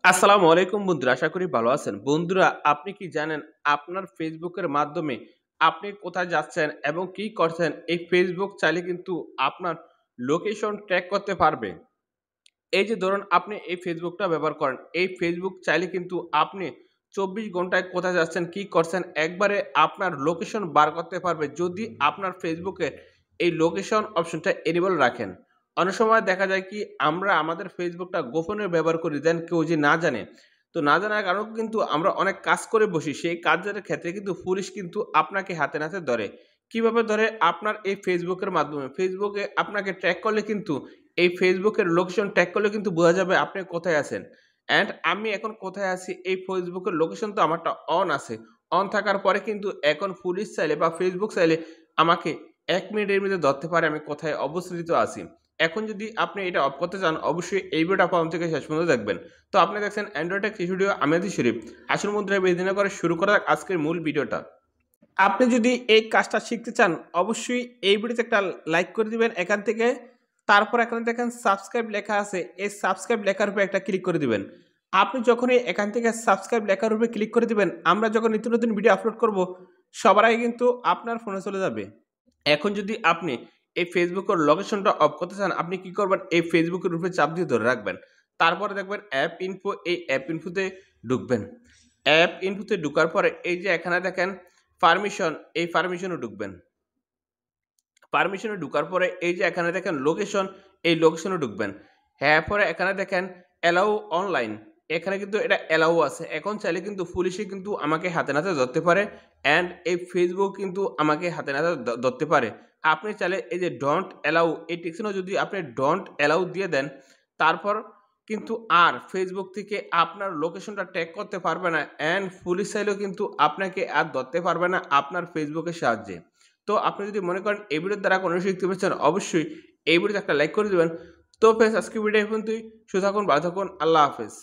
আসসালামু আলাইকুম বন্ধুরা। আশা করি ভালো আছেন। বন্ধুরা, আপনি কি জানেন আপনার ফেসবুকের মাধ্যমে আপনি কোথায় যাচ্ছেন এবং কি করছেন এই ফেসবুক চাইলে কিন্তু আপনার লোকেশন ট্র্যাক করতে পারবে। এই যে ধরুন আপনি এই ফেসবুকটা ব্যবহার করেন। এই ফেসবুক চাইলে কিন্তু আপনি ২৪ ঘন্টায় কোথায় যাচ্ছেন, কি করছেন একবারে আপনার লোকেশন বার করতে পারবে যদি আপনার ফেসবুকে এই লোকেশন অপশনটা এনেবল রাখেন। অনেক সময় দেখা যায় কি আমরা আমাদের ফেসবুকটা গোপনে ব্যবহার করি দেন কেউ যে না জানে। তো না জানার কারণেও কিন্তু আমরা অনেক কাজ করে বসি। সেই কাজের ক্ষেত্রে কিন্তু পুলিশ কিন্তু আপনাকে হাতে নাতে ধরে। কিভাবে ধরে? আপনার এই ফেসবুকের মাধ্যমে। ফেসবুকে আপনাকে ট্র্যাক করলে কিন্তু এই ফেসবুকের লোকেশন ট্যাগ করলে কিন্তু বোঝা যাবে আপনি কোথায় আছেন। অ্যান্ড আমি এখন কোথায় আছি এই ফেসবুকের লোকেশন তো আমারটা অন আছে। অন থাকার পরে কিন্তু এখন পুলিশ চাইলে বা ফেসবুক চাইলে আমাকে ১ মিনিটের মধ্যে ধরতে পারে আমি কোথায় অবস্থিত আছি। এখন যদি আপনি এটা অফ করতে চান অবশ্যই এই ভিডিওটা প্রথম থেকে শেষ পর্যন্ত দেখবেন। তো আপনি দেখছেন অ্যান্ড্রয়েড টেক ভিডিও আমি আছি শরীফ। আসল মুদ্রায় বেশি না করে শুরু করা যাক আজকের মূল ভিডিওটা। আপনি যদি এই কাজটা শিখতে চান অবশ্যই এই ভিডিওতে একটা লাইক করে দিবেন এখান থেকে। তারপর এখানে দেখেন সাবস্ক্রাইব লেখা আছে। এই সাবস্ক্রাইব লেখার উপরে একটা ক্লিক করে দিবেন। আপনি যখনই এখান থেকে সাবস্ক্রাইব লেখার উপরে ক্লিক করে দিবেন, আমরা যখন নিত্য নতুন ভিডিও আপলোড করব সবার আগে কিন্তু আপনার ফোনে চলে যাবে। এখন যদি আপনি এই ফেসবুকের লোকেশনটা অফ করতে চান, আপনি কি করবেন? এই ফেসবুকের উপরে চাপ দিয়ে ধরে রাখবেন। তারপরে দেখবেন অ্যাপ ইনফো, এই অ্যাপ ইনফোতে ঢুকবেন। অ্যাপ ইনফোতে ঢোকার পরে এই যে এখানে দেখেন পারমিশন, এই পারমিশনে ঢুকবেন। পারমিশনে ঢোকার পরে এই যে এখানে দেখেন লোকেশন, এই লোকেশনে ঢুকবেন। হ্যাঁ, পরে এখানে দেখেন অ্যালাউ অনলাইন, এখানে কিন্তু এটা অ্যালাউ আছে। এখন চাইলে কিন্তু পুলিশে কিন্তু আমাকে হাতে নাতে ধরতে পারে অ্যান্ড এই ফেসবুক কিন্তু আমাকে হাতে নাতে ধরতে পারে। আপনি চাইলে এই যে ডোন্ট অ্যালাউ, এই টেকশনও যদি আপনি ডোন্ট অ্যালাউ দিয়ে দেন, তারপর কিন্তু আর ফেসবুক থেকে আপনার লোকেশনটা ট্র্যাক করতে পারবে না অ্যান্ড পুলিশ চাইলেও কিন্তু আপনাকে আর ধরতে পারবে না আপনার ফেসবুকের সাহায্যে। তো আপনি যদি মনে করেন এই ভিডিওর দ্বারা কোনো শিখতে পেরেছেন অবশ্যই এই ভিডিওতে একটা লাইক করে দিবেন। তো ফ্রেন্ডস, আজকে ভিডিও এই পর্যন্তই। সুস্থ থাকুন, ভালো থাকুন। আল্লাহ হাফেজ।